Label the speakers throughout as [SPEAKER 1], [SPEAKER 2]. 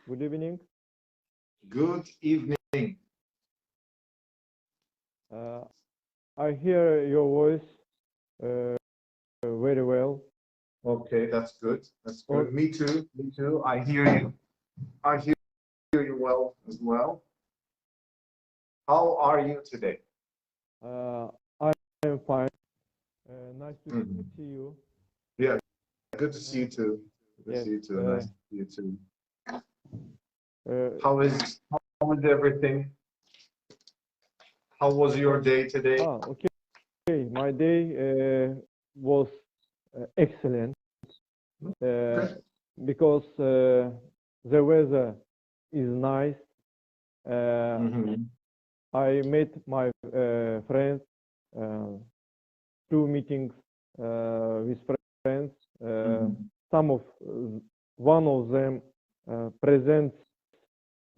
[SPEAKER 1] Good evening.
[SPEAKER 2] Good evening.
[SPEAKER 1] Uh, I hear your voice very well.
[SPEAKER 2] Okay, that's good. That's
[SPEAKER 1] Or,
[SPEAKER 2] good. Me too. Me too. I hear you. I hear you well as well. How are you today?
[SPEAKER 1] I am fine. Nice to
[SPEAKER 2] Mhm.
[SPEAKER 1] see you.
[SPEAKER 2] Yeah, good to see
[SPEAKER 1] Uh,
[SPEAKER 2] you too. Good to
[SPEAKER 1] yes.
[SPEAKER 2] see you too. Nice to see you too.
[SPEAKER 1] Uh,
[SPEAKER 2] How is everything? How was your day today?
[SPEAKER 1] okay. My day was excellent
[SPEAKER 2] Okay.
[SPEAKER 1] because the weather is nice.
[SPEAKER 2] Mm-hmm.
[SPEAKER 1] I met my friends, uh, two meetings with friends.
[SPEAKER 2] Mm-hmm.
[SPEAKER 1] Some of one of them presents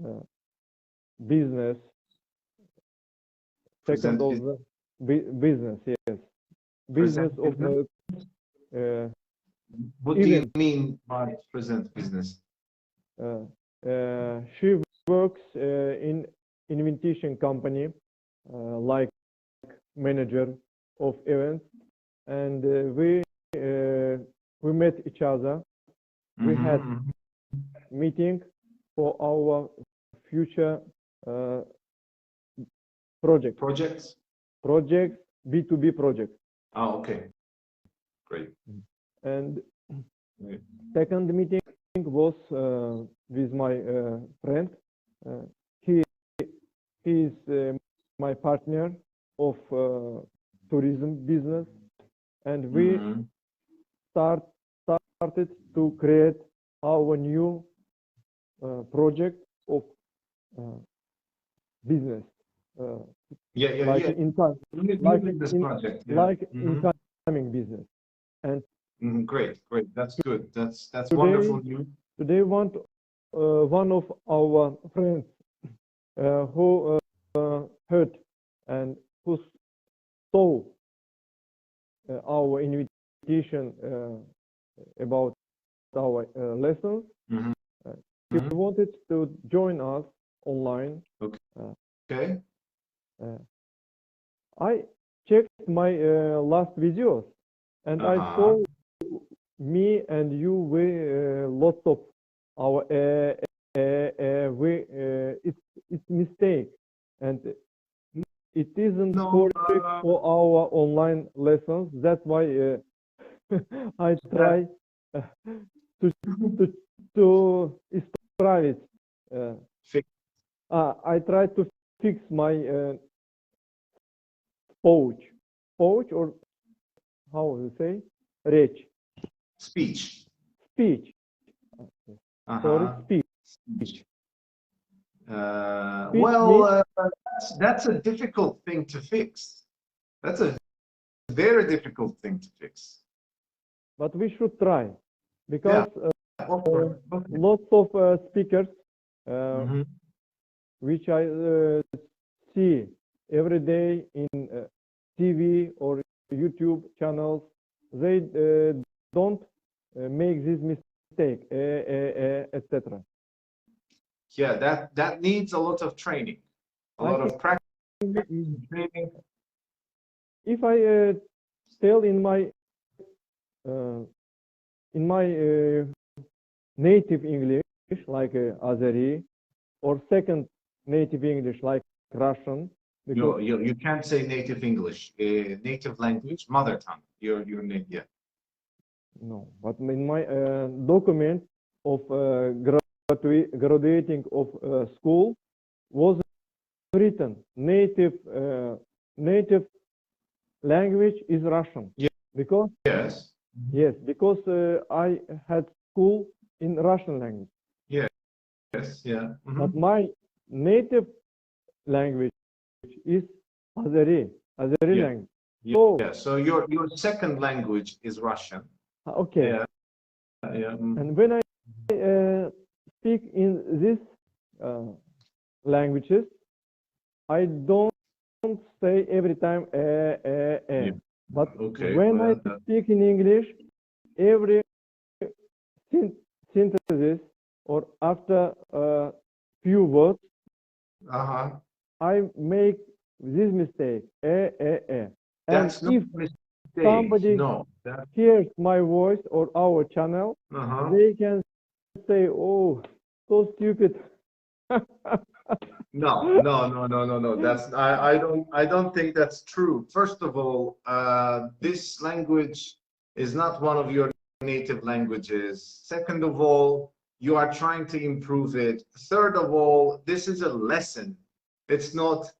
[SPEAKER 1] uh, business. Second
[SPEAKER 2] Present
[SPEAKER 1] of
[SPEAKER 2] business.
[SPEAKER 1] the business, yes, business
[SPEAKER 2] Present
[SPEAKER 1] of
[SPEAKER 2] business. What do you
[SPEAKER 1] event.
[SPEAKER 2] mean by present business?
[SPEAKER 1] She works in invitation company, like manager of events, and we met each other. We had
[SPEAKER 2] Mm-hmm.
[SPEAKER 1] meeting for our future uh, project
[SPEAKER 2] Projects?
[SPEAKER 1] projects, B2B projects.
[SPEAKER 2] Oh, okay. Great.
[SPEAKER 1] And
[SPEAKER 2] Great.
[SPEAKER 1] second meeting was with my friend. Uh, he he is my partner of tourism business, and we
[SPEAKER 2] Mm-hmm.
[SPEAKER 1] started to create our new project of uh, business, uh, like
[SPEAKER 2] Yeah.
[SPEAKER 1] in time,
[SPEAKER 2] New
[SPEAKER 1] like
[SPEAKER 2] business
[SPEAKER 1] in
[SPEAKER 2] project. Yeah.
[SPEAKER 1] like
[SPEAKER 2] Mm-hmm.
[SPEAKER 1] incoming business. And
[SPEAKER 2] Great. That's good. That's
[SPEAKER 1] today
[SPEAKER 2] wonderful news.
[SPEAKER 1] today one of our friends who heard and who saw our invitation about our lessons.
[SPEAKER 2] Mm-hmm.
[SPEAKER 1] Uh, he wanted to join us online.
[SPEAKER 2] Okay.
[SPEAKER 1] Uh,
[SPEAKER 2] Okay.
[SPEAKER 1] uh, I checked my last videos, and I
[SPEAKER 2] Uh-huh.
[SPEAKER 1] saw me and you we lots of our we it's mistake, and it isn't
[SPEAKER 2] No,
[SPEAKER 1] correct for our online lessons. That's why I
[SPEAKER 2] that
[SPEAKER 1] try to to to исправить. Uh,
[SPEAKER 2] fix
[SPEAKER 1] I try to fix my pouch, or how you say, речь,
[SPEAKER 2] speech.
[SPEAKER 1] speech. Sorry,
[SPEAKER 2] Uh-huh.
[SPEAKER 1] speech.
[SPEAKER 2] Speech.
[SPEAKER 1] Speech means,
[SPEAKER 2] That's a difficult thing to fix. That's a very difficult thing to fix.
[SPEAKER 1] but we should try because
[SPEAKER 2] Yeah. Okay. Okay.
[SPEAKER 1] lots of speakers uh,
[SPEAKER 2] Mm-hmm.
[SPEAKER 1] which I see every day in TV or YouTube channels, they don't make this mistake, etc.
[SPEAKER 2] Yeah, that needs a lot of training, a
[SPEAKER 1] I
[SPEAKER 2] lot
[SPEAKER 1] think
[SPEAKER 2] of practice training.
[SPEAKER 1] if I tell uh, in my native English, like Azeri, or second native English, like Russian, because
[SPEAKER 2] You can't say native English, native language, mother tongue. Your name, yeah.
[SPEAKER 1] no, but in my document of graduating of school was written native language is Russian,
[SPEAKER 2] Yeah.
[SPEAKER 1] because
[SPEAKER 2] Yes.
[SPEAKER 1] yes, because I had school in Russian language,
[SPEAKER 2] Yes. Yeah.
[SPEAKER 1] but my native language is Azeri
[SPEAKER 2] Yeah.
[SPEAKER 1] language. So
[SPEAKER 2] Yeah. So your second language is Russian.
[SPEAKER 1] okay,
[SPEAKER 2] Yeah. Yeah.
[SPEAKER 1] and when I speak in these uh, languages, I don't say every time
[SPEAKER 2] Yeah.
[SPEAKER 1] but
[SPEAKER 2] Okay.
[SPEAKER 1] when I
[SPEAKER 2] Well,
[SPEAKER 1] speak in English, every synthesis or after few words,
[SPEAKER 2] Uh-huh.
[SPEAKER 1] I make this mistake. And
[SPEAKER 2] That's not
[SPEAKER 1] if
[SPEAKER 2] a mistake.
[SPEAKER 1] somebody
[SPEAKER 2] No. That,
[SPEAKER 1] hears my voice or our channel,
[SPEAKER 2] uh-huh.
[SPEAKER 1] they can say, "Oh, so stupid."
[SPEAKER 2] No. That's I don't think that's true. First of all, this language is not one of your native languages. Second of all, you are trying to improve it. Third of all, this is a lesson. It's not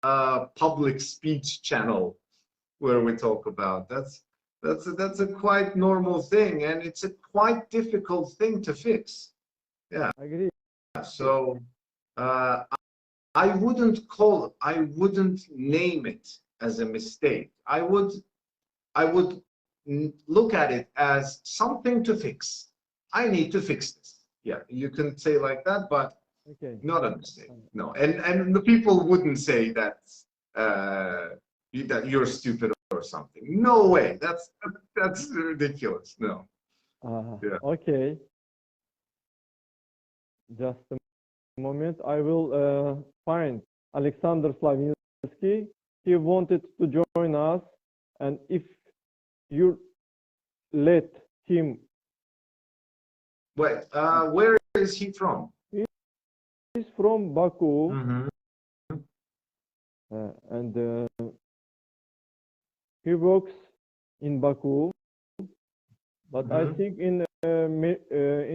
[SPEAKER 2] a public speech channel where we talk about. That's a quite normal thing, and it's a quite difficult thing to fix. Yeah.
[SPEAKER 1] Agree.
[SPEAKER 2] So uh, I wouldn't name it as a mistake. I would look at it as something to fix. I need to fix this. Yeah, you can say like that, but
[SPEAKER 1] Okay.
[SPEAKER 2] not a mistake. No, and the people wouldn't say that that you're stupid or something. No way. That's ridiculous. No. Yeah.
[SPEAKER 1] Okay. Just a moment. I will find Alexander Slavinsky. He wanted to join us, and if you let him,
[SPEAKER 2] Wait. Where is he from?
[SPEAKER 1] he's from Baku,
[SPEAKER 2] Mm-hmm.
[SPEAKER 1] and he works in Baku, but I
[SPEAKER 2] Mm-hmm.
[SPEAKER 1] think in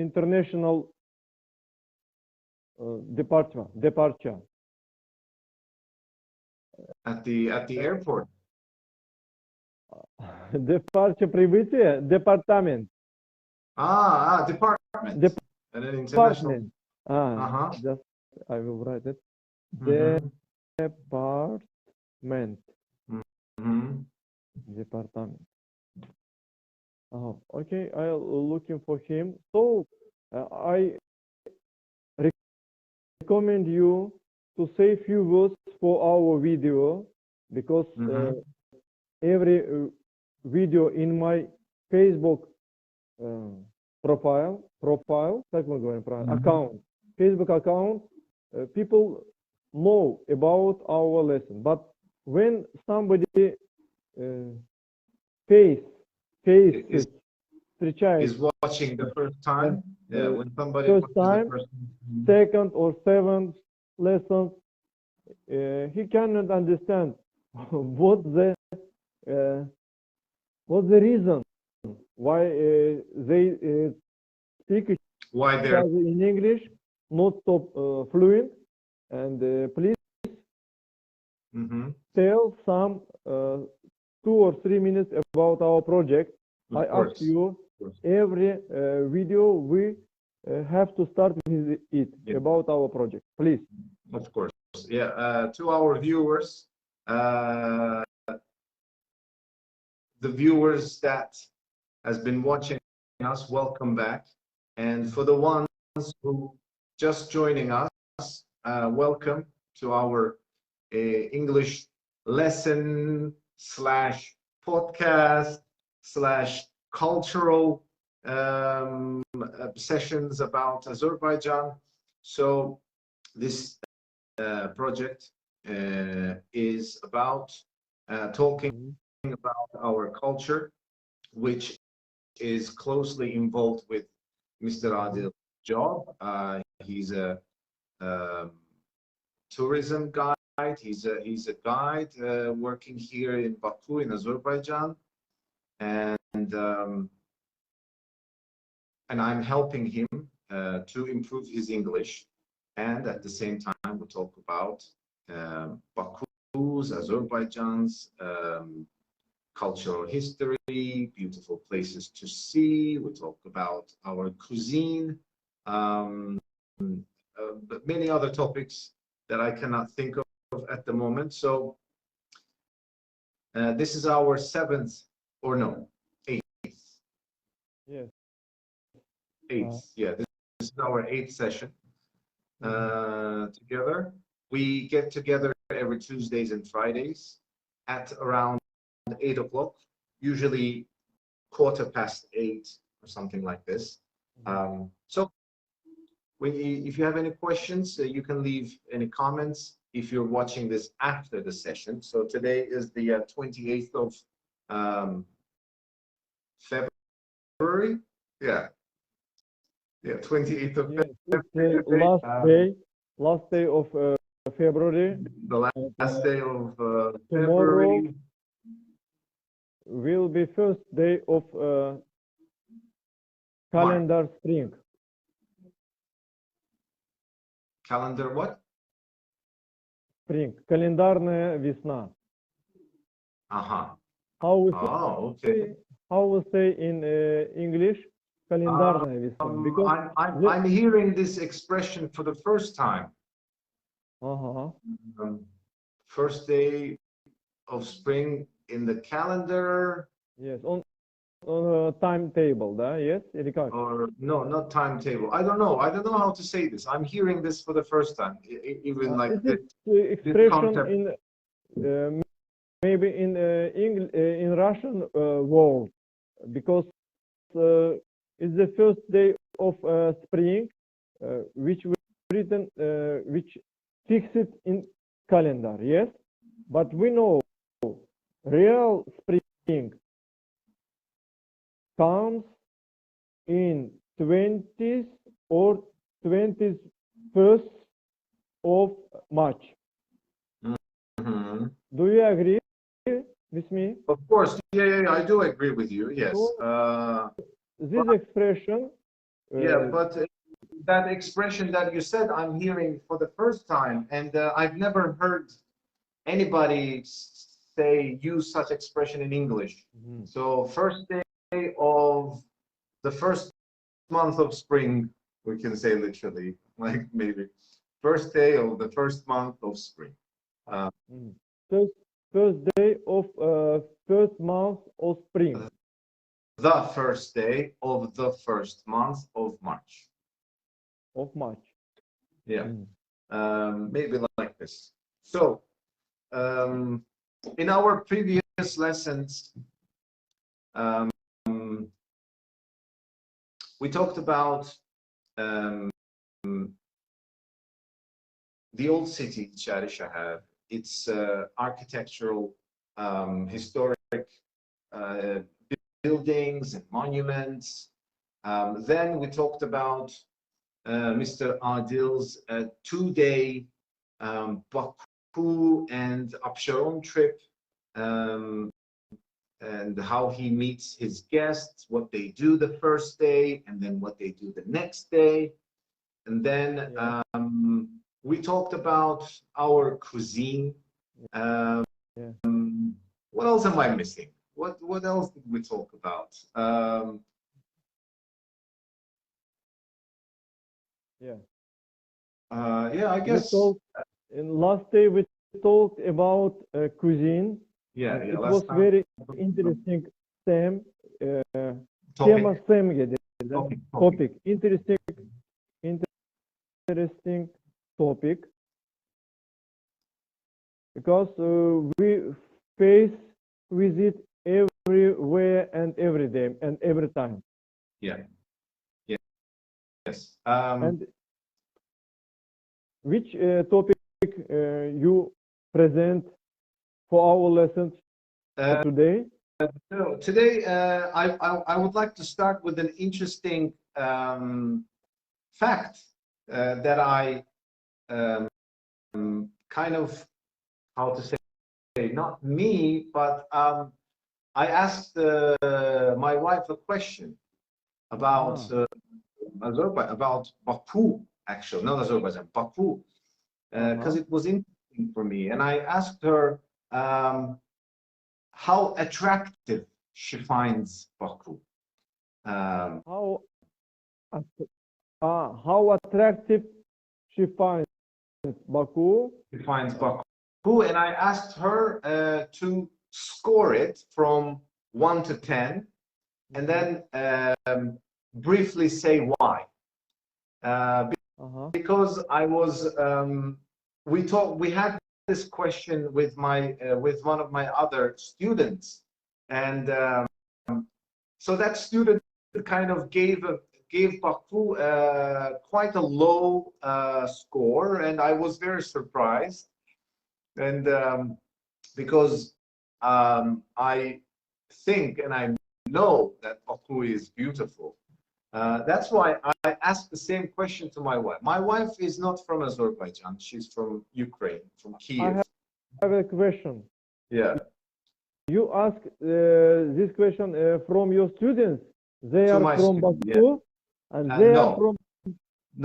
[SPEAKER 1] international departure.
[SPEAKER 2] At the airport.
[SPEAKER 1] Departure прибытие, департамент.
[SPEAKER 2] Department. And an international.
[SPEAKER 1] Department. Ah,
[SPEAKER 2] Uh-huh.
[SPEAKER 1] just I will write it.
[SPEAKER 2] Mm-hmm.
[SPEAKER 1] Department.
[SPEAKER 2] Mm-hmm.
[SPEAKER 1] Department. Oh, okay. I'll looking for him. So I recommend you to say few words for our video because
[SPEAKER 2] Mm-hmm.
[SPEAKER 1] every video in my Facebook profile, как мы говорим правильно, account, Facebook account, people know about our lesson. But when somebody faces
[SPEAKER 2] Is watching the first time. Yeah, when somebody
[SPEAKER 1] first
[SPEAKER 2] watches the
[SPEAKER 1] time,
[SPEAKER 2] first time.
[SPEAKER 1] second or seventh lesson, he cannot understand what the reason why they speak
[SPEAKER 2] Why
[SPEAKER 1] each
[SPEAKER 2] they're
[SPEAKER 1] other in English, not so fluent. And please
[SPEAKER 2] mm-hmm.
[SPEAKER 1] tell some 2 or 3 minutes about our project. I ask you every video we have to start with it about our project, please.
[SPEAKER 2] Of course. Yeah. To our viewers, the viewers that has been watching us, welcome back. And for the ones who just joining us, welcome to our English lesson slash podcast slash cultural sessions about Azerbaijan. So this project is about talking about our culture, which is closely involved with Mr. Adil's job. He's a tourism guide. He's a guide working here in Baku in Azerbaijan, and I'm helping him to improve his English. And at the same time, we talk about Baku's, Azerbaijan's cultural history, beautiful places to see. We talk about our cuisine, but many other topics that I cannot think of at the moment. So this is our seventh, or no, eighth.
[SPEAKER 1] Yes.
[SPEAKER 2] Eighth. Yeah, this is our eighth session together. We get together every Tuesdays and Fridays at around 8 o'clock, usually 8:15 or something like this. So if you have any questions, you can leave any comments if you're watching this after the session. So today is the 28th of February. Yeah. Yeah, 28th of
[SPEAKER 1] Yes, it's
[SPEAKER 2] February.
[SPEAKER 1] last day of February.
[SPEAKER 2] The last day of
[SPEAKER 1] Tomorrow
[SPEAKER 2] February.
[SPEAKER 1] will be first day of calendar spring.
[SPEAKER 2] Calendar what?
[SPEAKER 1] Spring. Календарная весна.
[SPEAKER 2] Uh-huh.
[SPEAKER 1] How we
[SPEAKER 2] Oh,
[SPEAKER 1] say,
[SPEAKER 2] okay.
[SPEAKER 1] how we say in English? Календарная весна. Because
[SPEAKER 2] I'm hearing this expression for the first time. First day of spring in the calendar.
[SPEAKER 1] Yes, on timetable, да? Yes, или как?
[SPEAKER 2] Or no, not timetable. I don't know. I don't know how to say this. I'm hearing this for the first time. Even like
[SPEAKER 1] Is it
[SPEAKER 2] this
[SPEAKER 1] expression
[SPEAKER 2] concept.
[SPEAKER 1] in maybe in in Russian world, because it's the first day of spring, which written which fixed in calendar. Yes, but we know real spring comes in 20th or 21st of March.
[SPEAKER 2] Mm-hmm.
[SPEAKER 1] Do you agree with me?
[SPEAKER 2] Of course, yeah, I do agree with you. Yes.
[SPEAKER 1] This expression.
[SPEAKER 2] Yeah, but that expression that you said, I'm hearing for the first time, and I've never heard anybody use such expression in English.
[SPEAKER 1] Mm-hmm.
[SPEAKER 2] So first day of the first month of spring, we can say literally, like maybe first day of the first month of spring.
[SPEAKER 1] First day of first month of spring.
[SPEAKER 2] The first day of the first month of March.
[SPEAKER 1] Of March.
[SPEAKER 2] Yeah. Maybe like this. So in our previous lessons, we talked about the old city, Shari Shahar, its architectural, historic buildings and monuments. Then we talked about Mr. Adil's two-day Baku and Absheron trip, and how he meets his guests, what they do the first day, and then what they do the next day. And then we talked about our cuisine. What else am I missing? What else did we talk about? Yeah, I guess.
[SPEAKER 1] In last day we talked about cuisine. Yeah,
[SPEAKER 2] it
[SPEAKER 1] was very interesting theme. Tema topic. Interesting topic. Because we face with it everywhere and every day and every time.
[SPEAKER 2] Yeah. Yes.
[SPEAKER 1] And which topic you present for our lessons today?
[SPEAKER 2] So today, I would like to start with an interesting fact that I kind of, how to say, not me, but I asked my wife a question about Azerbaijan, about Baku, actually, not Azerbaijan, Baku, because it was interesting for me. And I asked her how attractive she finds Baku.
[SPEAKER 1] How attractive she finds Baku?
[SPEAKER 2] She finds Baku, and I asked her to score it from 1 to 10, and then briefly say why. Because I was, we had this question with one of my other students, and so that student kind of gave gave Baku quite a low score, and I was very surprised. And because I think and I know that Baku is beautiful. That's why I asked the same question to my wife. My wife is not from Azerbaijan. She's from Ukraine, from Kiev.
[SPEAKER 1] I have a question.
[SPEAKER 2] Yeah.
[SPEAKER 1] You ask this question from your students. They
[SPEAKER 2] To
[SPEAKER 1] are
[SPEAKER 2] my
[SPEAKER 1] from
[SPEAKER 2] student,
[SPEAKER 1] Baku, and they are
[SPEAKER 2] no,
[SPEAKER 1] from.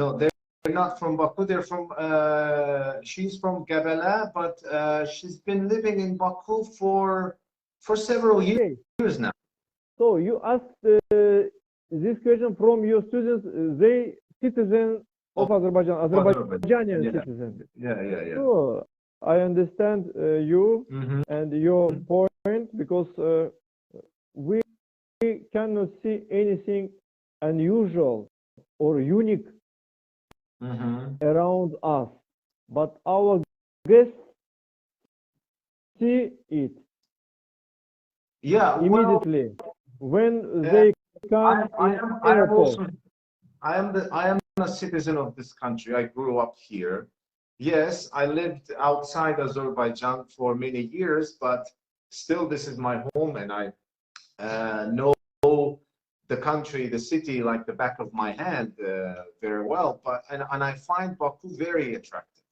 [SPEAKER 2] no, they're not from Baku. They're from. She's from Gabala, but she's been living in Baku for several
[SPEAKER 1] Okay.
[SPEAKER 2] years now.
[SPEAKER 1] So you asked this question from your students. They citizen of Azerbaijan, Azerbaijanian
[SPEAKER 2] Yeah.
[SPEAKER 1] citizen.
[SPEAKER 2] Yeah.
[SPEAKER 1] So I understand you and your point, because we cannot see anything unusual or unique around us, but our guests see it
[SPEAKER 2] Yeah.
[SPEAKER 1] immediately when they come in airport.
[SPEAKER 2] I am a citizen of this country. I grew up here. Yes, I lived outside Azerbaijan for many years, but still this is my home, and I know the country, the city like the back of my hand very well. But and I find Baku very attractive.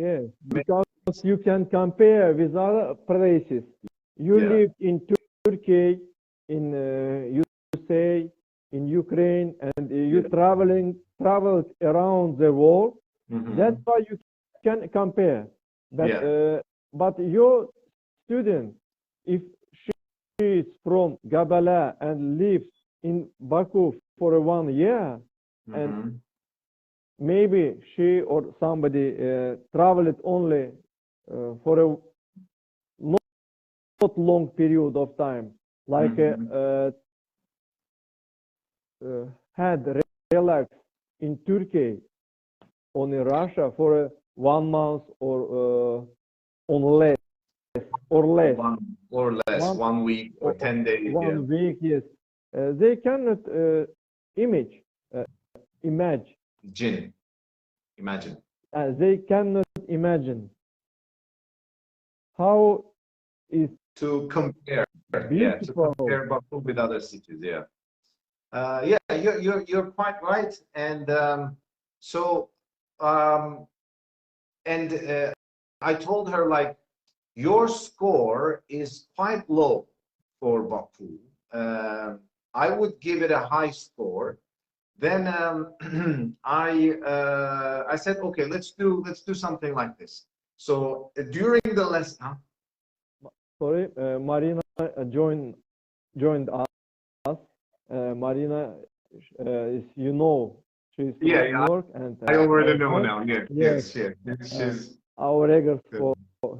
[SPEAKER 1] Yes, because you can compare with other places. You live in Turkey, in USA, in Ukraine, and you traveled around the world. That's why you can compare. But your student, if she is from Gabala and lives in Baku for 1 year, and maybe she or somebody traveled only for a not long period of time, like had relaxed in Turkey or in Russia for 1 month or less.
[SPEAKER 2] 1 week or 10 days.
[SPEAKER 1] 1 week, yes. They cannot imagine. They cannot imagine how is
[SPEAKER 2] to compare.
[SPEAKER 1] beautiful.
[SPEAKER 2] To compare Baku with other cities. You're quite right. And I told her, like, your score is quite low for Baku. I would give it a high score. Then I said, okay, let's do something like this. So during the lesson,
[SPEAKER 1] sorry, Marina joined us. Marina is, she's from New York, and
[SPEAKER 2] I already know now. Yes. She's
[SPEAKER 1] our regards for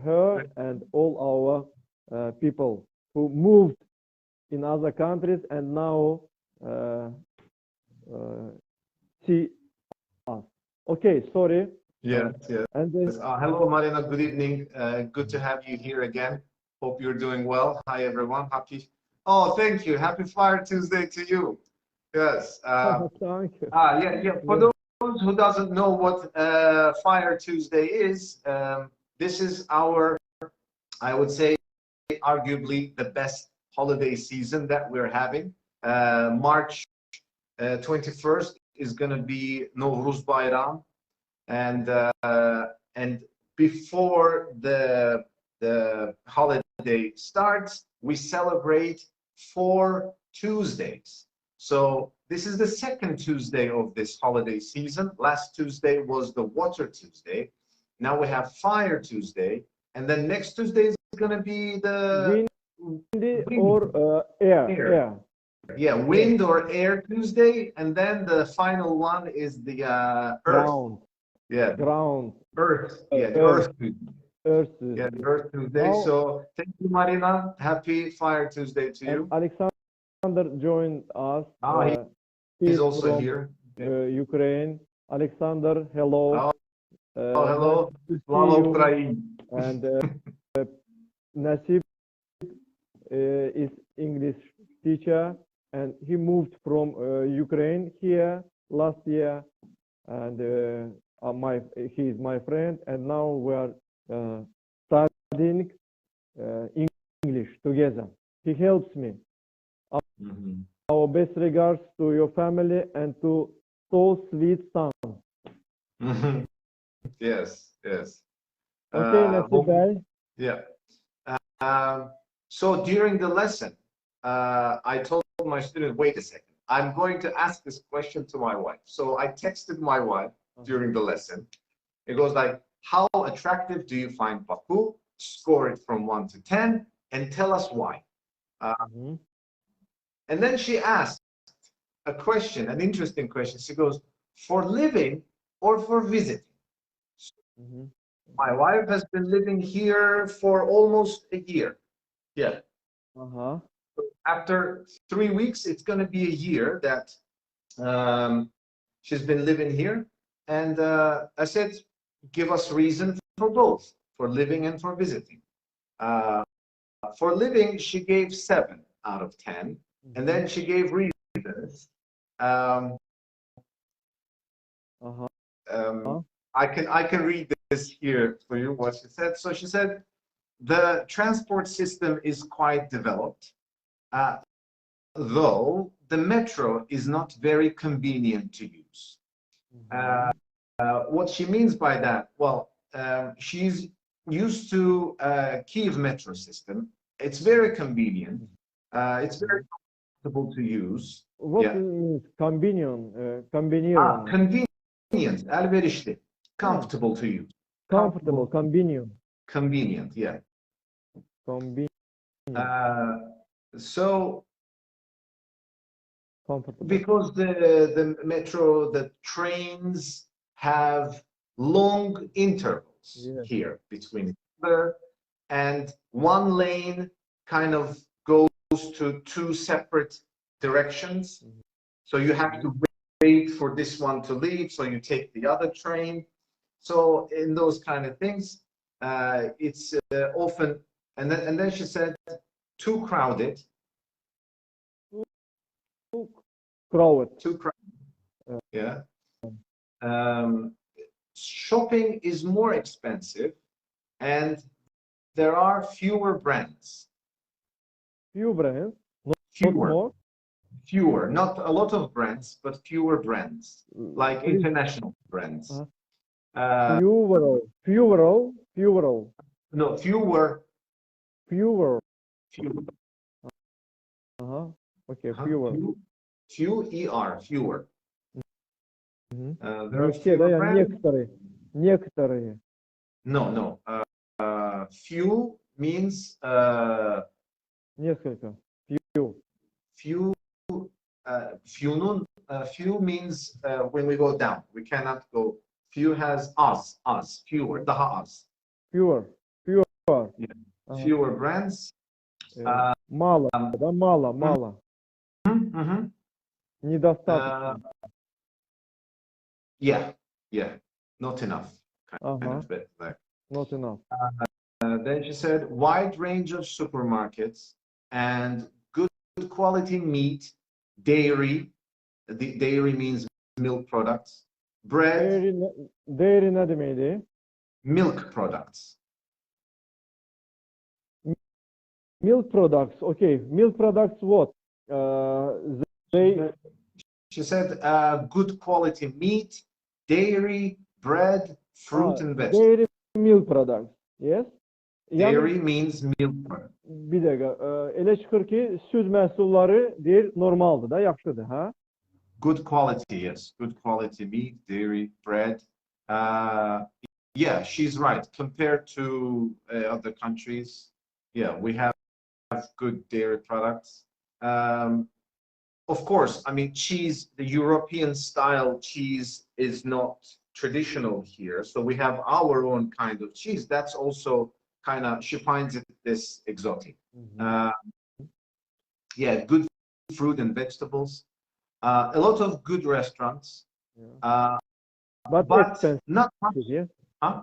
[SPEAKER 1] her and all our people who moved in other countries and now see us. Okay, sorry.
[SPEAKER 2] Yes.
[SPEAKER 1] And
[SPEAKER 2] hello, Marina. Good evening. Good to have you here again. Hope you're doing well. Hi, everyone. Happy. Oh, thank you. Happy Fire Tuesday to you. Yes.
[SPEAKER 1] Thank you.
[SPEAKER 2] For those who doesn't know what Fire Tuesday is, this is our, I would say, arguably the best holiday season that we're having. March 21st is going to be Novruz Bayram, and before the holiday starts, we celebrate 4 Tuesdays. So this is the second Tuesday of this holiday season. Last Tuesday was the Water Tuesday. Now we have Fire Tuesday, and then next Tuesday is going to be the
[SPEAKER 1] wind or air.
[SPEAKER 2] Yeah, wind or air Tuesday, and then the final one is the Earth.
[SPEAKER 1] Ground.
[SPEAKER 2] Yeah,
[SPEAKER 1] ground.
[SPEAKER 2] Earth. Yeah, the Earth Tuesday.
[SPEAKER 1] Earth Tuesday.
[SPEAKER 2] Yeah, the Earth Tuesday.
[SPEAKER 1] Now,
[SPEAKER 2] so thank you, Marina. Happy Fire Tuesday to you.
[SPEAKER 1] Alexander joined us.
[SPEAKER 2] He's also
[SPEAKER 1] from
[SPEAKER 2] here.
[SPEAKER 1] Ukraine. Alexander, hello.
[SPEAKER 2] Hello. Slava Ukraine.
[SPEAKER 1] And Nasib is English teacher. and he moved from Ukraine here last year, and he is my friend, and now we are studying English together. He helps me. Our best regards to your family and to so sweet son.
[SPEAKER 2] Yes, yes.
[SPEAKER 1] Okay, Nasib bhai.
[SPEAKER 2] Yeah. So during the lesson, I told my student, wait a second, I'm going to ask this question to my wife. So I texted my wife during the lesson. It goes like, how attractive do you find Baku? Score it from 1 to 10 and tell us why. And then she asked a question, an interesting question. She goes, for living or for visiting? My wife has been living here for almost a year. Yeah. After 3 weeks, it's going to be a year that she's been living here. And I said, give us reason for both, for living and for visiting. For living, she gave 7 out of 10. And then she gave reasons. I can read this here for you, what she said. So she said, the transport system is quite developed, though the metro is not very convenient to use. What she means by that, well, she's used to Kiev metro system. It's very convenient. It's very comfortable to use.
[SPEAKER 1] What means convenient?
[SPEAKER 2] Convenient, elverişli, comfortable to use.
[SPEAKER 1] Comfortable, convenient.
[SPEAKER 2] Convenient, yeah.
[SPEAKER 1] Convenient.
[SPEAKER 2] So,
[SPEAKER 1] comfortable.
[SPEAKER 2] Because the metro, the trains have long intervals here between each other, and one lane kind of goes to 2 separate directions. So you have to wait for this one to leave, so you take the other train. So in those kind of things, it's often, and then she said, too crowded.
[SPEAKER 1] Too crowded.
[SPEAKER 2] Too crowded. Yeah. Shopping is more expensive, and there are fewer brands.
[SPEAKER 1] Few brands.
[SPEAKER 2] Fewer.
[SPEAKER 1] Not more.
[SPEAKER 2] Fewer, not a lot of brands, but fewer brands, like international brands.
[SPEAKER 1] Fewer.
[SPEAKER 2] No, fewer.
[SPEAKER 1] Fewer.
[SPEAKER 2] Fewer.
[SPEAKER 1] Okay, fewer.
[SPEAKER 2] Fewer.
[SPEAKER 1] There are fewer brands. Некоторые.
[SPEAKER 2] No. Few means
[SPEAKER 1] несколько.
[SPEAKER 2] Few means when we go down. We cannot go. Few has us. Fewer. Daha az.
[SPEAKER 1] Fewer.
[SPEAKER 2] Yeah. Fewer brands.
[SPEAKER 1] Мало. Да, мало. Недостаточно.
[SPEAKER 2] Yeah. Not enough. Kind of bit like.
[SPEAKER 1] Not enough.
[SPEAKER 2] Then she said, wide range of supermarkets and good quality meat, dairy. The dairy means milk products. Bread.
[SPEAKER 1] Dairy ne demeydi?
[SPEAKER 2] Milk products.
[SPEAKER 1] Milk products. Okay. Milk products what?
[SPEAKER 2] She said good quality meat, dairy, bread, fruit and vegetables.
[SPEAKER 1] Dairy milk products. Yes.
[SPEAKER 2] Dairy means milk product.
[SPEAKER 1] Bir dakika. Elə çıxır ki, süd məhsulları deyir normaldır da, yaxşıdır, ha?
[SPEAKER 2] Good quality, yes. Good quality meat, dairy, bread. Yeah, she's right. Compared to other countries, yeah, we have good dairy products. Of course, I mean, cheese, the European style cheese is not traditional here. So we have our own kind of cheese. That's also kind of, she finds it this exotic. Yeah, good fruit and vegetables. A lot of good restaurants.
[SPEAKER 1] But expensive.
[SPEAKER 2] Not much.
[SPEAKER 1] Yeah.
[SPEAKER 2] Huh?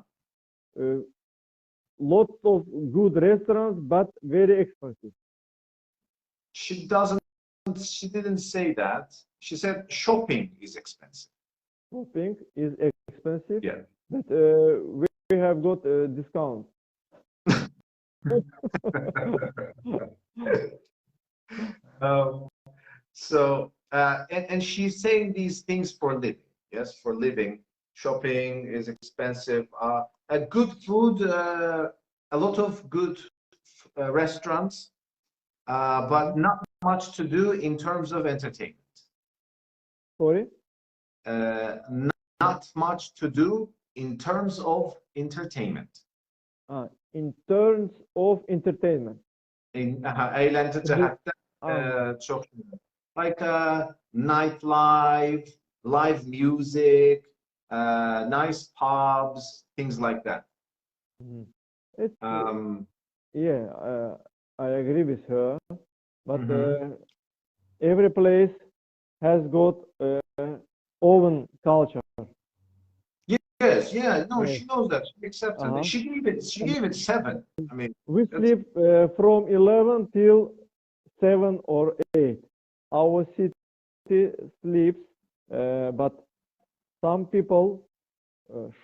[SPEAKER 1] Lots of good restaurants, but very expensive.
[SPEAKER 2] She doesn't She didn't say that. She said shopping is expensive.
[SPEAKER 1] Shopping is expensive,
[SPEAKER 2] Yeah.
[SPEAKER 1] but we have got a discount.
[SPEAKER 2] And she's saying these things for living. Yes, for living. Shopping is expensive. A good food, a lot of good restaurants, but not much to do in terms of entertainment.
[SPEAKER 1] Sorry?
[SPEAKER 2] Not much to do in terms of entertainment.
[SPEAKER 1] In terms of entertainment.
[SPEAKER 2] Eğlence cihetten çok like nightlife, live music, nice pubs, things like that.
[SPEAKER 1] It's, yeah, I agree with her, but every place has got own culture.
[SPEAKER 2] Yes, yeah, no,
[SPEAKER 1] Yes.
[SPEAKER 2] she knows that. She accepted it. She gave it 7. I mean,
[SPEAKER 1] we sleep from 11 till 7 or 8. Our city sleeps, but some people,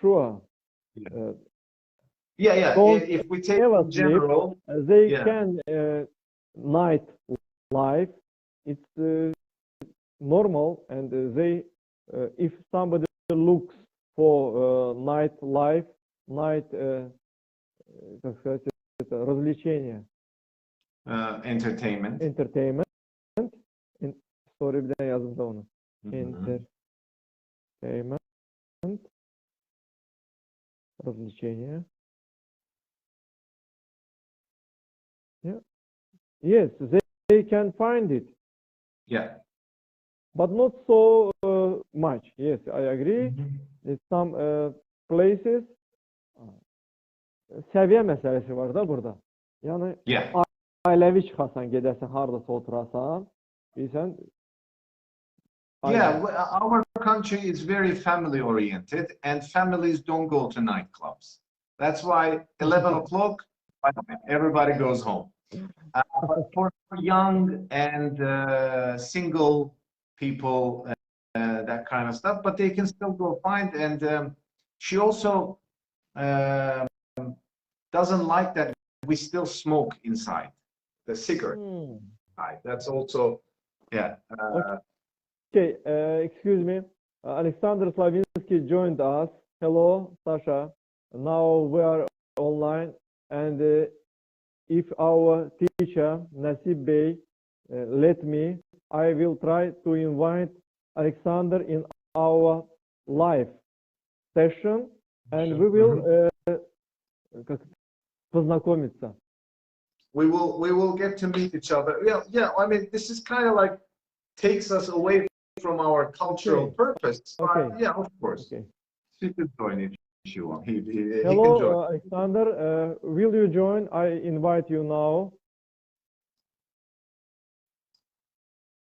[SPEAKER 1] sure.
[SPEAKER 2] If we take in general,
[SPEAKER 1] they can night life. It's normal, and they, if somebody looks for night life, night, как сказать, это развлечение.
[SPEAKER 2] Entertainment.
[SPEAKER 1] Entertainment. Sorry, bir daha yazdım da onu. Entertainment. Развлечение. Yeah. Yes, they can find it.
[SPEAKER 2] Yeah.
[SPEAKER 1] But not so much. Yes, I agree. In some places səviyyə məsələsi var da burada. Yəni ailəvi çıxasan, gedəsən, hardasa oturasan, bilsən.
[SPEAKER 2] Yeah, our country is very family oriented, and families don't go to nightclubs. That's why 11 o'clock, everybody goes home. For young and single people, that kind of stuff, but they can still go find. And she also doesn't like that we still smoke inside the cigarette. That's also, yeah.
[SPEAKER 1] Okay, excuse me. Alexander Slavinsky joined us. Hello, Sasha. Now we are online, and if our teacher Nasib Bey let me, I will try to invite Alexander in our live session, and we will познакомиться.
[SPEAKER 2] We will get to meet each other. Yeah. I mean, this is kind of like takes us away from our cultural purpose. Yeah, of course.
[SPEAKER 1] Okay.
[SPEAKER 2] He can join if you want. He
[SPEAKER 1] Hello,
[SPEAKER 2] can join.
[SPEAKER 1] Alexander. Will you join? I invite you now.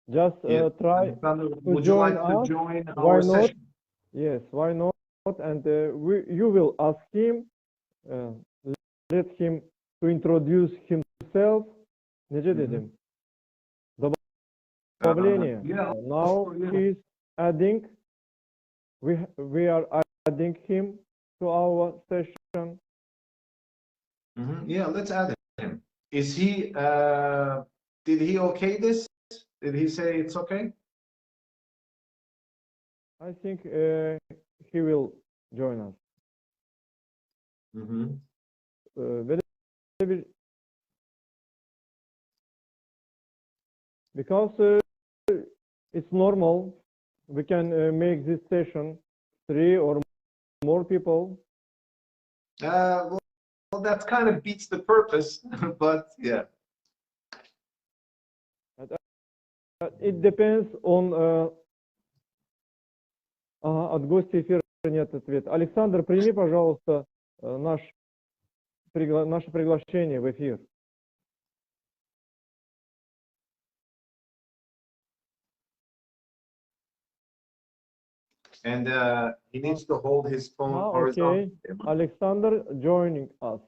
[SPEAKER 1] Just try
[SPEAKER 2] would you like to join
[SPEAKER 1] why
[SPEAKER 2] our
[SPEAKER 1] not?
[SPEAKER 2] session?
[SPEAKER 1] Yes, why not? And you will ask him, let him to introduce himself. Nece dedim? Добавление. Now he's adding. We are adding him to our session.
[SPEAKER 2] Yeah, let's add him. Is he? Did he okay this? Did he say it's okay?
[SPEAKER 1] I think he will join us. Because it's normal, we can make this session 3 or more people.
[SPEAKER 2] Well, that kind of beats the purpose, but yeah.
[SPEAKER 1] It depends on... от гостя эфира нет ответа. Александр, прими, пожалуйста, наше приглашение в эфир.
[SPEAKER 2] And he needs to hold his phone horizontally.
[SPEAKER 1] Okay. Alexander joining us.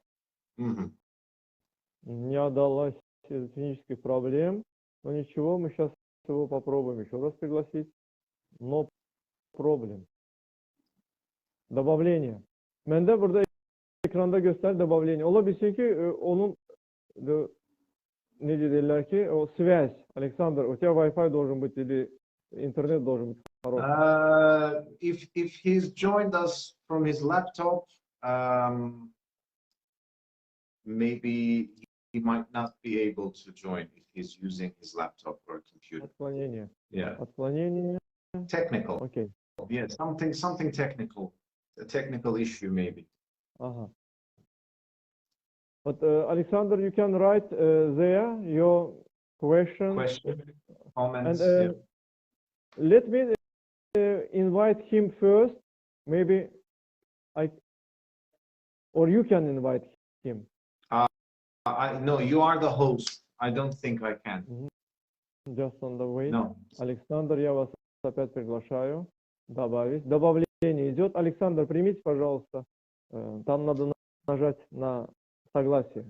[SPEAKER 1] Не удалось из технических проблем, но ничего, мы сейчас его попробуем еще раз пригласить. No problem. Добавление. Mende burada ekranda göster добавление. Ola bilsin ki onun ne dediler ki o связь. Александр, у тебя Wi-Fi должен быть или интернет должен быть хороший.
[SPEAKER 2] If he's joined us from his laptop, maybe he might not be able to join if he's using his laptop or computer.
[SPEAKER 1] Отклонение.
[SPEAKER 2] Yeah.
[SPEAKER 1] Отклонение.
[SPEAKER 2] Technical.
[SPEAKER 1] Okay.
[SPEAKER 2] Yeah, something technical. A technical issue maybe.
[SPEAKER 1] Aha. But Alexander, you can write there your question.
[SPEAKER 2] Comments.
[SPEAKER 1] And let me invite him first. Maybe or you can invite him.
[SPEAKER 2] No, you are the host. I don't think I can.
[SPEAKER 1] Just on the way.
[SPEAKER 2] No.
[SPEAKER 1] Александр, я вас опять приглашаю. Добавить. Добавление идет. Александр, примите, пожалуйста. Там надо нажать на согласие.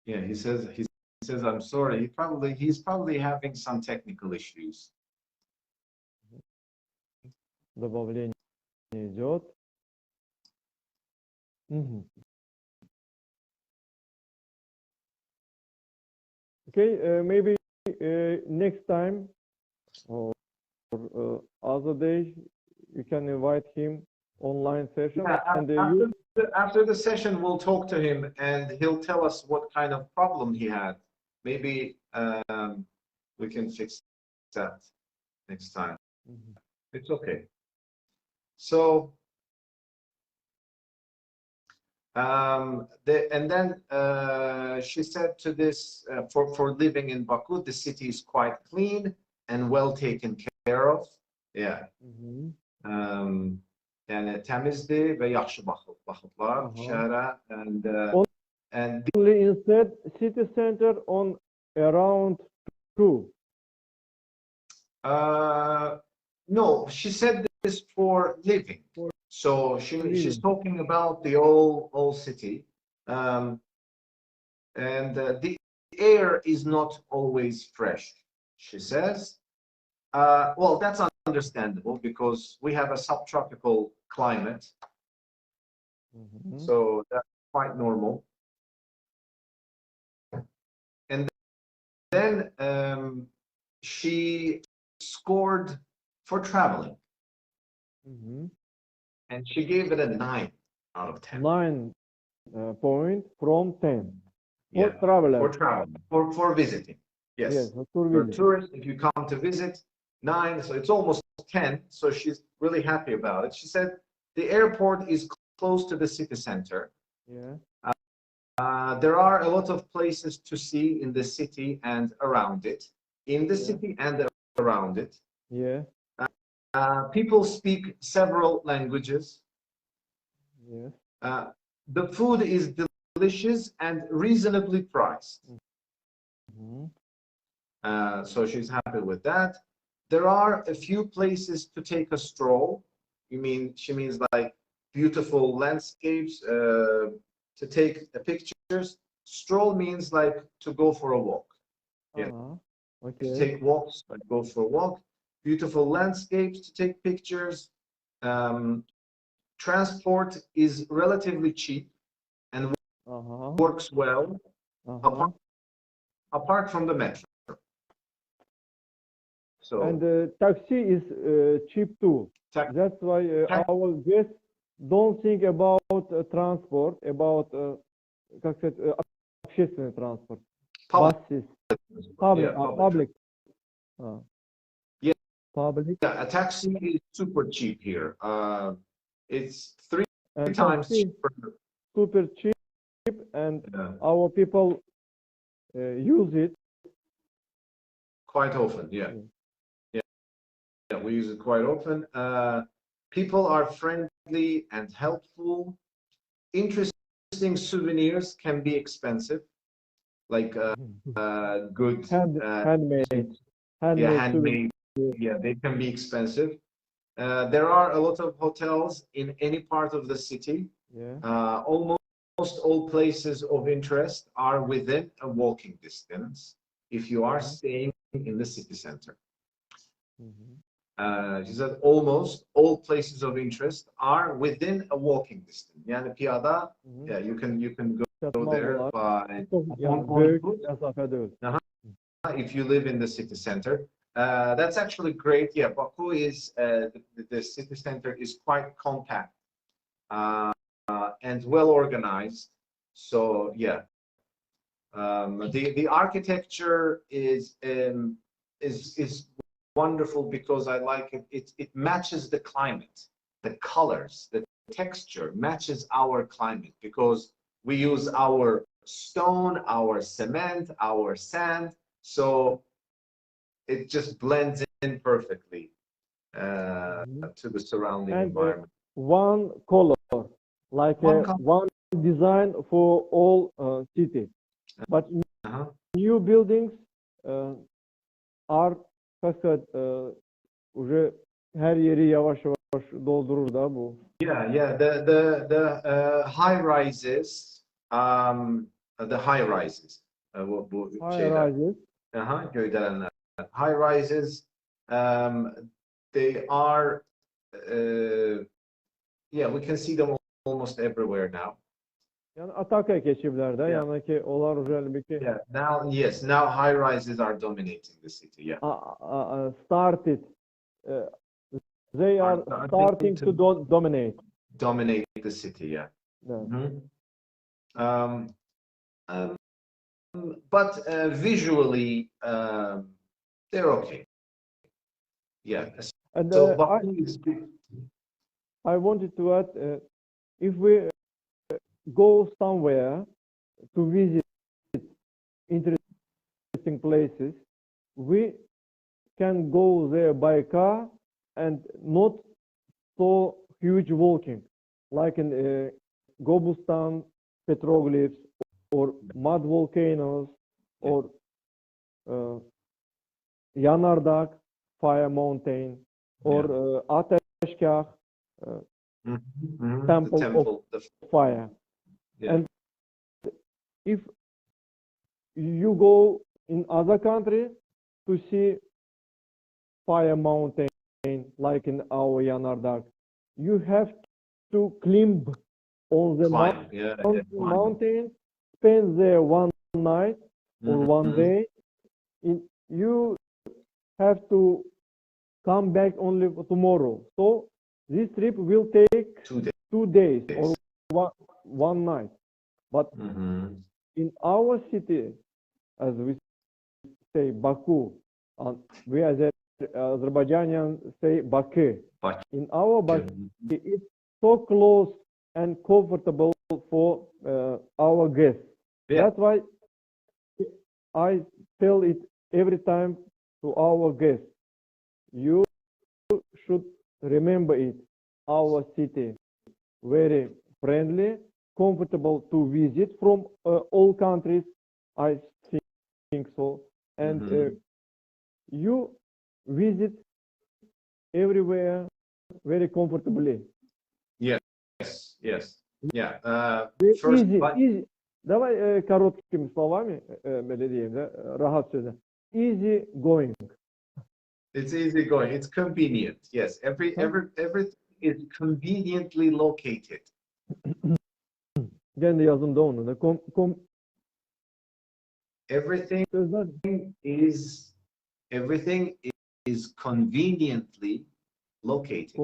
[SPEAKER 2] Yeah, he says I'm sorry. He's probably having some technical issues.
[SPEAKER 1] Добавление идет. Okay, maybe next time or other day you can invite him online session.
[SPEAKER 2] Yeah,
[SPEAKER 1] And
[SPEAKER 2] after the session, we'll talk to him and he'll tell us what kind of problem he had. Maybe we can fix that next time. It's okay. So, and then she said to this, for living in Baku, the city is quite clean and well taken care of. Yeah. Yani temizdi ve yaxşı bakıblar şehre and
[SPEAKER 1] only instead city center on around 2.
[SPEAKER 2] No, she said this for living. So she's talking about the whole city, and the air is not always fresh. She says, well, that's understandable because we have a subtropical climate, so that's quite normal. And then she scored for traveling. And she gave it a 9 out of 10.
[SPEAKER 1] 9 point from 10.
[SPEAKER 2] Yeah,
[SPEAKER 1] For traveler.
[SPEAKER 2] For traveling. For visiting. Yes. For tourists, if you come to visit, 9, so it's almost 10. So she's really happy about it. She said the airport is close to the city center.
[SPEAKER 1] Yeah.
[SPEAKER 2] There are a lot of places to see in the city and around it. In the city and around it.
[SPEAKER 1] Yeah.
[SPEAKER 2] People speak several languages.
[SPEAKER 1] Yes.
[SPEAKER 2] The food is delicious and reasonably priced. So she's happy with that. There are a few places to take a stroll. She means like beautiful landscapes to take pictures. Stroll means like to go for a walk. Yeah.
[SPEAKER 1] Okay.
[SPEAKER 2] To take walks, like go for a walk. Beautiful landscapes to take pictures. Transport is relatively cheap and works well, apart from the metro. So,
[SPEAKER 1] and taxi is cheap too. That's why our guests don't think about transport, about как сказать, общественный транспort, buses, public. Public.
[SPEAKER 2] Yeah, a taxi is super cheap here. It's 3 times cheaper.
[SPEAKER 1] Super cheap, and our people use it
[SPEAKER 2] quite often. Yeah, we use it quite often. People are friendly and helpful. Interesting souvenirs can be expensive, like good
[SPEAKER 1] handmade.
[SPEAKER 2] Handmade. Yeah, they can be expensive. There are a lot of hotels in any part of the city.
[SPEAKER 1] Yeah.
[SPEAKER 2] Almost all places of interest are within a walking distance if you are staying in the city center. She said almost all places of interest are within a walking distance. Yani piyada, yeah, you can go there by if you live in the city center. That's actually great. Yeah, Baku is the city center is quite compact and well organized. So yeah, the architecture is wonderful because I like it. It matches the climate, the colors, the texture matches our climate because we use our stone, our cement, our sand. So it just blends in perfectly to the surrounding environment.
[SPEAKER 1] One color, like one design for all city. But new buildings are fakat уже her yeri yavaş yavaş doldurur da bu.
[SPEAKER 2] Yeah. The high rises, the high rises. Bu
[SPEAKER 1] high rises.
[SPEAKER 2] Gökdelenler. High rises. They are. Yeah, we can see them almost everywhere now.
[SPEAKER 1] Yani Ataka geçivlerde, yani ki onlar özellikle.
[SPEAKER 2] Yeah. Now high rises are dominating the city. Yeah.
[SPEAKER 1] Started. They are starting to dominate.
[SPEAKER 2] Dominate the city. Yeah. But visually, they're okay. Yeah.
[SPEAKER 1] And
[SPEAKER 2] so
[SPEAKER 1] I wanted to add, if we go somewhere to visit interesting places, we can go there by car and not so huge walking, like in Gobustan petroglyphs or mud volcanoes or Yanardağ fire mountain or Ateşkağ temple of fire.
[SPEAKER 2] Yeah.
[SPEAKER 1] And if you go in other country to see fire mountain like in our Yanardağ, you have to climb on the mountain, spend there one night or one day. You have to come back only tomorrow. So this trip will take 2 days or one night. But in our city, as we say Baku, and we as Azerbaijanians say Baku. In our Baku, it's so close and comfortable for our guests.
[SPEAKER 2] Yeah.
[SPEAKER 1] That's why I tell it every time to our guests. You should remember it. Our city, very friendly, comfortable to visit from all countries. I think so. And you visit everywhere very comfortably.
[SPEAKER 2] Yes. Yeah.
[SPEAKER 1] Easy. Давай короткими словами, rahat söyle. Easy going.
[SPEAKER 2] It's easy going. It's convenient. Yes. Everything is conveniently located.
[SPEAKER 1] Kendi yazımda onu da.
[SPEAKER 2] Everything is conveniently located.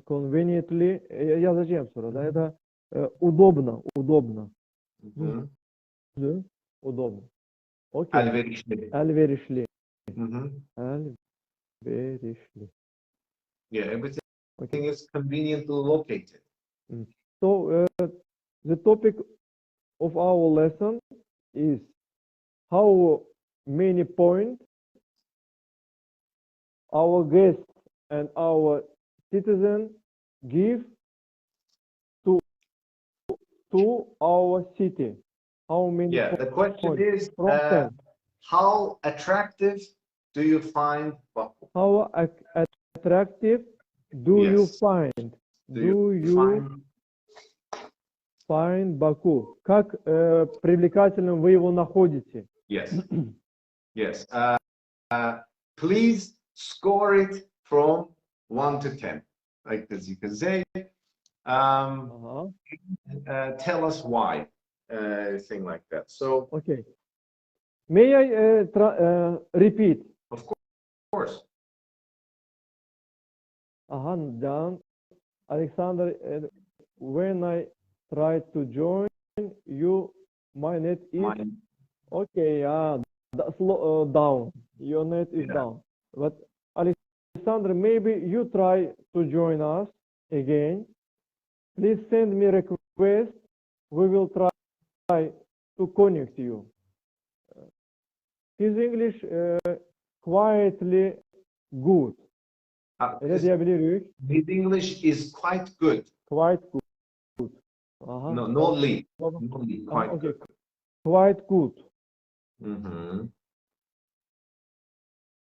[SPEAKER 1] Conveniently yazacağım sonra da ya da удобно. Удобно. Okay.
[SPEAKER 2] Elverişli.
[SPEAKER 1] Elverişli.
[SPEAKER 2] Yeah, everything is conveniently located.
[SPEAKER 1] So the topic of our lesson is how many points our guests and our citizens give to our city. How many?
[SPEAKER 2] Yeah, the question is
[SPEAKER 1] from
[SPEAKER 2] how attractive do you find Baku?
[SPEAKER 1] How attractive Do you
[SPEAKER 2] Yes.
[SPEAKER 1] find?
[SPEAKER 2] Do
[SPEAKER 1] Do
[SPEAKER 2] you
[SPEAKER 1] you find Baku? Как привлекательным вы его находите?
[SPEAKER 2] Yes. Yes. Please score it from 1 to 10. Like this, you can say. Tell us why. Thing like that. So.
[SPEAKER 1] Okay. May I repeat?
[SPEAKER 2] Of course.
[SPEAKER 1] Down. Alexander, when I try to join you, my net is okay. Slow down. Your net is down. But Alexander, maybe you try to join us again. Please send me request. We will try to connect you. His English quietly good.
[SPEAKER 2] His English is quite good.
[SPEAKER 1] Quite good.
[SPEAKER 2] No lead. Quite
[SPEAKER 1] okay.
[SPEAKER 2] good.
[SPEAKER 1] Quite good.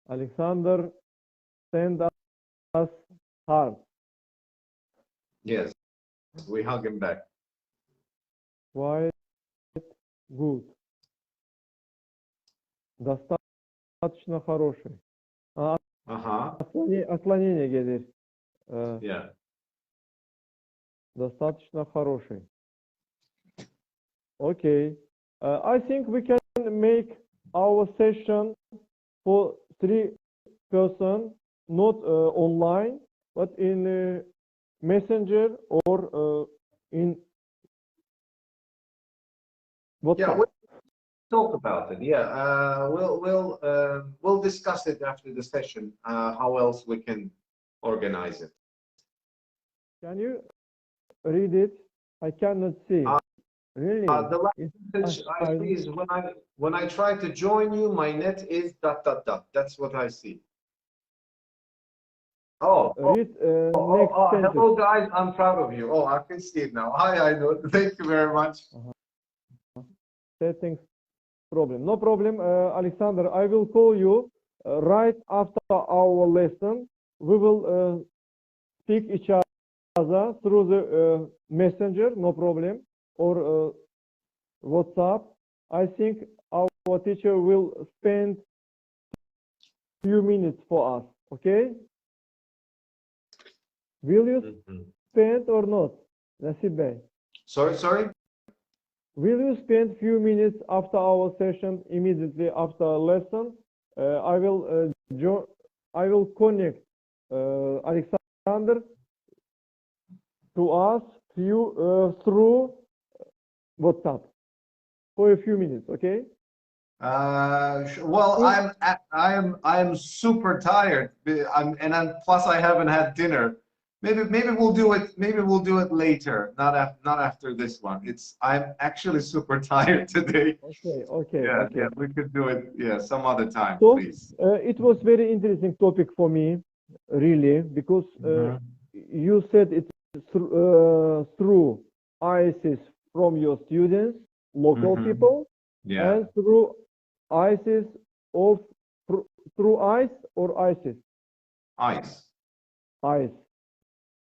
[SPEAKER 1] Alexander, send us heart.
[SPEAKER 2] Yes, we hug him back.
[SPEAKER 1] Quite good. Достаточно хороший. Отклонение gelir.
[SPEAKER 2] Yeah.
[SPEAKER 1] Достаточно хороший. Okay. I think we can make our session for 3 person, not online, but in Messenger or in WhatsApp.
[SPEAKER 2] Yeah, we'll talk about it. Yeah, we'll discuss it after the session. How else we can organize it?
[SPEAKER 1] Can you read it? I cannot see. Really?
[SPEAKER 2] The last message I see is when I try to join you, my net is ... That's what I see.
[SPEAKER 1] Read next sentence.
[SPEAKER 2] Hello guys, I'm proud of you. I can see it now. Hi, I know. Thank you very much.
[SPEAKER 1] Settings problem. No problem, Alexander. I will call you right after our lesson. We will speak each other through the messenger, no problem, or WhatsApp. I think our teacher will spend few minutes for us. Okay? Will you spend or not, Nasib Bey?
[SPEAKER 2] Sorry?
[SPEAKER 1] Will you spend few minutes after our session, immediately after lesson? I will connect Alexander to us through WhatsApp for a few minutes, okay?
[SPEAKER 2] Well, I'm super tired, and plus I haven't had dinner. Maybe we'll do it. Maybe we'll do it later, not after this one. I'm actually super tired today.
[SPEAKER 1] Okay.
[SPEAKER 2] Yeah, we could do it. Yeah, some other time,
[SPEAKER 1] so,
[SPEAKER 2] please.
[SPEAKER 1] It was very interesting topic for me, really, because you said it's through ISIS from your students, local people, and through ISIS through ICE or ISIS? ICE.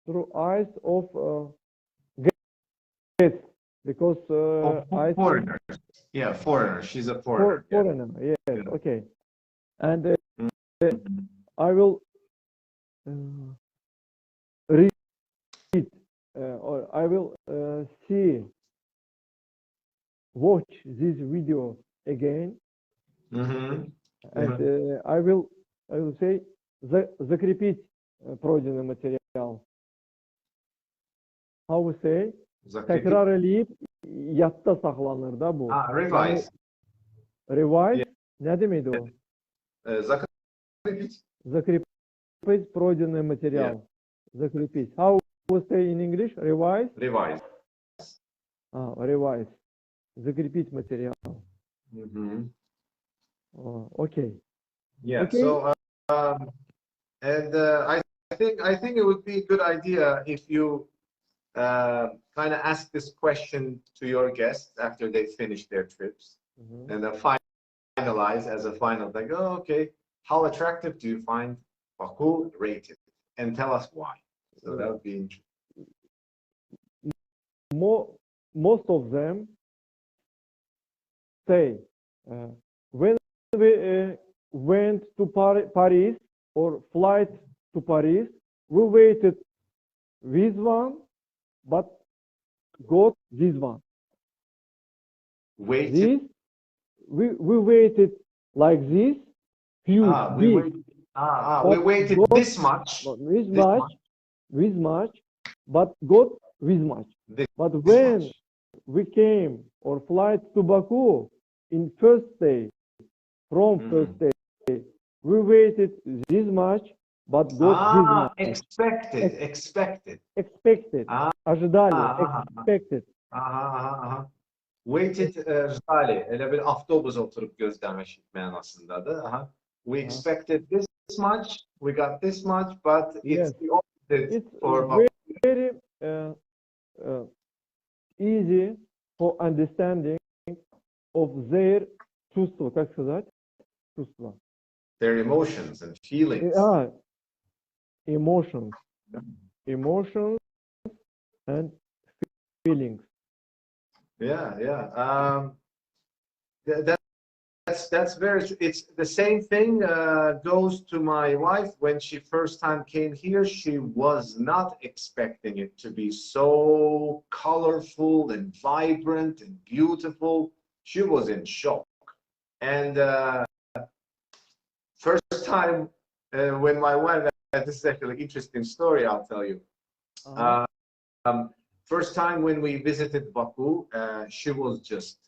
[SPEAKER 1] Through ICE of guests, because
[SPEAKER 2] foreigners. Yeah, foreigner. She's a foreigner.
[SPEAKER 1] Foreigner, yes. Okay. And I will read or I will watch this video again, and I will say закрепить пройденный материал. How we say? Tekrarlayıp yatta saklanır da bu.
[SPEAKER 2] Revise.
[SPEAKER 1] Revise. Ne demeydi o? Закрепить пройденный материал. Закрепить. How we say in English? Revise.
[SPEAKER 2] Revise.
[SPEAKER 1] Revise. Закрепить материал. Okay.
[SPEAKER 2] Yeah.
[SPEAKER 1] Okay.
[SPEAKER 2] So, I think it would be a good idea if you kind of ask this question to your guests after they finish their trips, and then finalize as a final thing. Okay, how attractive do you find Baku? Rate it and tell us why. So that would be interesting.
[SPEAKER 1] Most of them say when we went to Paris or flight to Paris, we waited with one, but got this one.
[SPEAKER 2] Waited.
[SPEAKER 1] This we waited like this. Huge,
[SPEAKER 2] we
[SPEAKER 1] big.
[SPEAKER 2] waited. We waited this much.
[SPEAKER 1] With much, but got with much. But when we came or flight to Baku in first day, from first day, we waited this much, but got this much.
[SPEAKER 2] Expected.
[SPEAKER 1] Ожидали, expected.
[SPEAKER 2] Waited, jdali. Elə bir avtobus oturup gözləmiş mənasındadır. We expected this much, we got this much, but it's the opposite.
[SPEAKER 1] It's very easy for understanding of their чувства, как сказать? Чувства.
[SPEAKER 2] Their emotions and feelings.
[SPEAKER 1] Emotions and feelings.
[SPEAKER 2] That's very true. It's the same thing goes to my wife. When she first time came here, she was not expecting it to be so colorful and vibrant and beautiful. She was in shock. And first time when my wife, this is actually an interesting story, I'll tell you. First time when we visited Baku, she was just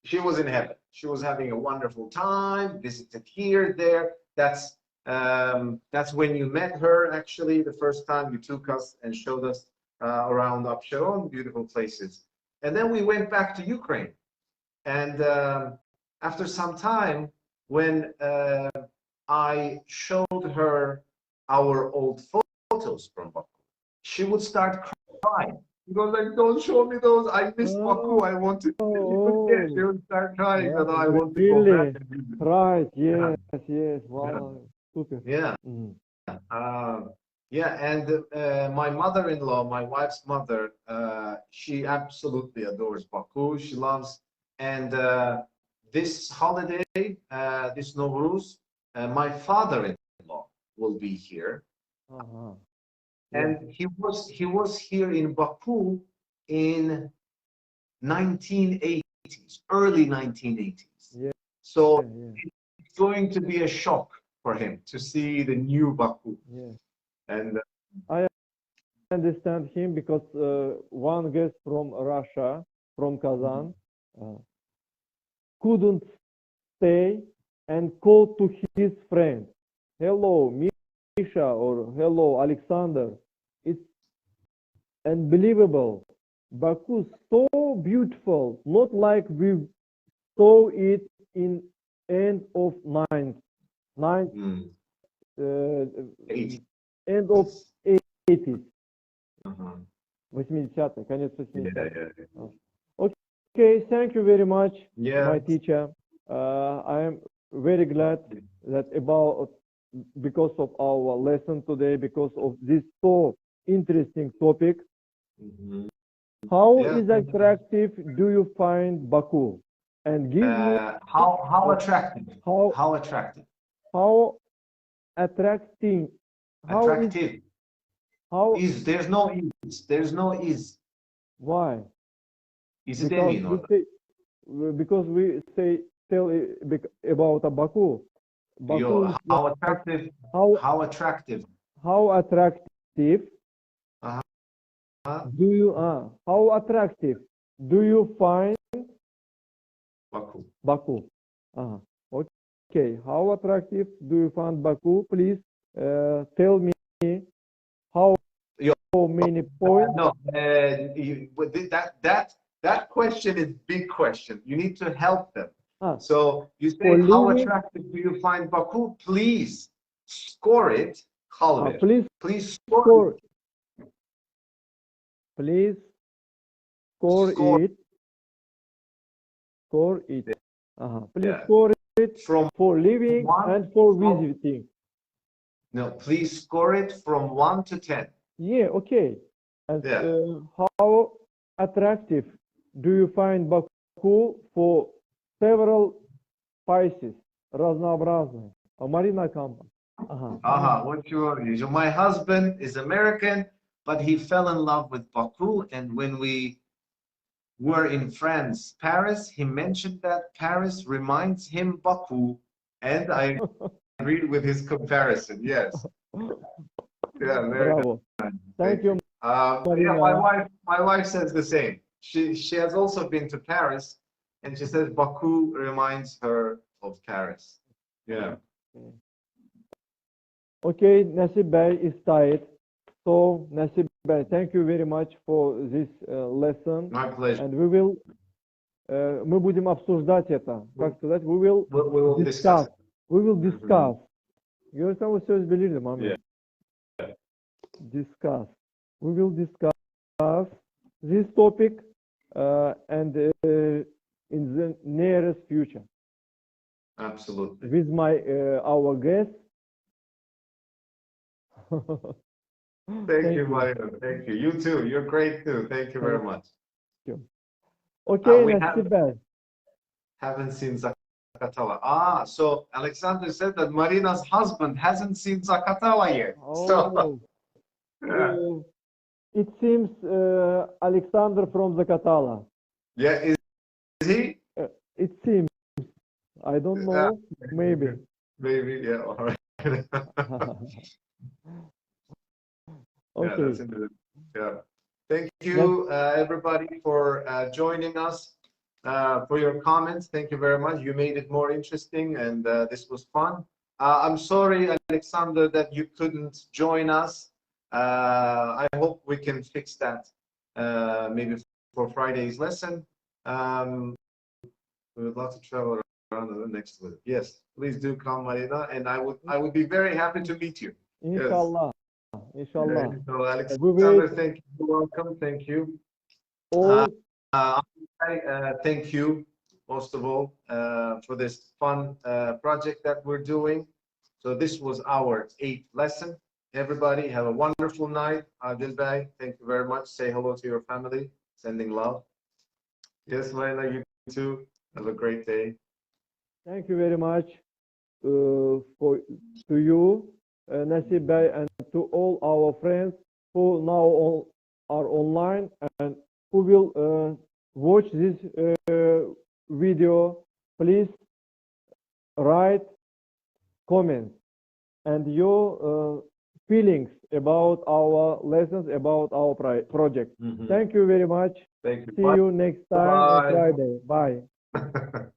[SPEAKER 2] she was in heaven. She was having a wonderful time, visited here, there. That's when you met her, actually, the first time you took us and showed us around Absheron, beautiful places. And then we went back to Ukraine. And after some time, when I showed her our old photos from Baku, she would start crying. She goes like, "Don't show me those. I miss Baku. I want to." She would start crying that I want to go back.
[SPEAKER 1] Right? Yes. Wow. Super.
[SPEAKER 2] Yeah. And my mother-in-law, my wife's mother, she absolutely adores Baku. She loves, and this holiday, this Nowruz, my father-in-law will be here. And he was here in Baku in 1980s, early 1980s. So it's going to be a shock for him to see the new Baku. And
[SPEAKER 1] I understand him because one guest from Russia, from Kazan, couldn't stay and called to his friend, "Hello, Misha," or "Hello, Alexander. It's unbelievable. Baku so beautiful, not like we saw it in end of end of 80s. 80-е, конец 80-х. Okay, thank you very much, my teacher. I am very glad that because of our lesson today, because of this so interesting topic. How is attractive do you find Baku? And give me
[SPEAKER 2] how attractive? How attractive?
[SPEAKER 1] How attracting?
[SPEAKER 2] Attractive. There's no is. There's no is.
[SPEAKER 1] Why?
[SPEAKER 2] Is it any
[SPEAKER 1] because we tell about Baku.
[SPEAKER 2] How attractive? How attractive?
[SPEAKER 1] How attractive do you how attractive do you find Baku? Okay. How attractive do you find Baku? Please tell me how many points.
[SPEAKER 2] No, that question is big question. You need to help them. So you say, how attractive do you find Baku? Please score it. Please score it.
[SPEAKER 1] Please score it. Please score it for living and for visiting.
[SPEAKER 2] No, please score it from 1 to 10.
[SPEAKER 1] Yeah, okay. And
[SPEAKER 2] Yeah.
[SPEAKER 1] how attractive do you find Baku for several spices? Разнообразные. Marina Kampa.
[SPEAKER 2] What you are? So my husband is American, but he fell in love with Baku. And when we were in France, Paris, he mentioned that Paris reminds him Baku. And I agreed with his comparison. Yes. Yeah, very
[SPEAKER 1] Bravo.
[SPEAKER 2] nice.
[SPEAKER 1] Thank you,
[SPEAKER 2] Yeah,
[SPEAKER 1] Marina.
[SPEAKER 2] my wife says the same. She has also been to Paris, and she says Baku reminds her of Paris. Yeah.
[SPEAKER 1] Okay, Nasib Bey is tired. So, Nasib Bey, thank you very much for this lesson.
[SPEAKER 2] My pleasure.
[SPEAKER 1] And we will, мы будем обсуждать это. Как сказать? We will discuss. We will discuss. Görsen o söz belirdim Ahmet.
[SPEAKER 2] Yeah.
[SPEAKER 1] Discuss. We will discuss this topic and in the nearest future
[SPEAKER 2] Absolutely.
[SPEAKER 1] with our guest.
[SPEAKER 2] Thank you, Mario. Thank you. You too. You're great too. Thank you very much.
[SPEAKER 1] Okay,
[SPEAKER 2] We
[SPEAKER 1] Nasib Bey.
[SPEAKER 2] haven't seen Zakatala. So Alexander said that Marina's husband hasn't seen Zakatala yet. So, yeah.
[SPEAKER 1] It seems Alexander from Zakatala.
[SPEAKER 2] Yeah, is he?
[SPEAKER 1] It seems. I don't know. Maybe.
[SPEAKER 2] Maybe, yeah. All right.
[SPEAKER 1] Okay.
[SPEAKER 2] Yeah, that's interesting. Yeah. Thank you, everybody, for joining us, for your comments. Thank you very much. You made it more interesting, and this was fun. I'm sorry, Alexander, that you couldn't join us. I hope we can fix that maybe for Friday's lesson. We would love to travel around the next week. Yes, please do come, Marina, and I would be very happy to meet you.
[SPEAKER 1] Inshallah.
[SPEAKER 2] Yes.
[SPEAKER 1] Inshallah.
[SPEAKER 2] So Alexander, thank you. You're welcome. Thank you. Thank you, most of all, for this fun project that we're doing. So this was our 8th lesson. Everybody have a wonderful night. Adil Bey, thank you very much. Say hello to your family. Sending love. Yes, Layla, you too. Have a great day.
[SPEAKER 1] Thank you very much to you, Nasib Bey, and to all our friends who now are online and who will watch this video. Please write comments and your feelings about our lessons, about our project. Thank you very much.
[SPEAKER 2] Thank you.
[SPEAKER 1] See you next time on Friday. Bye.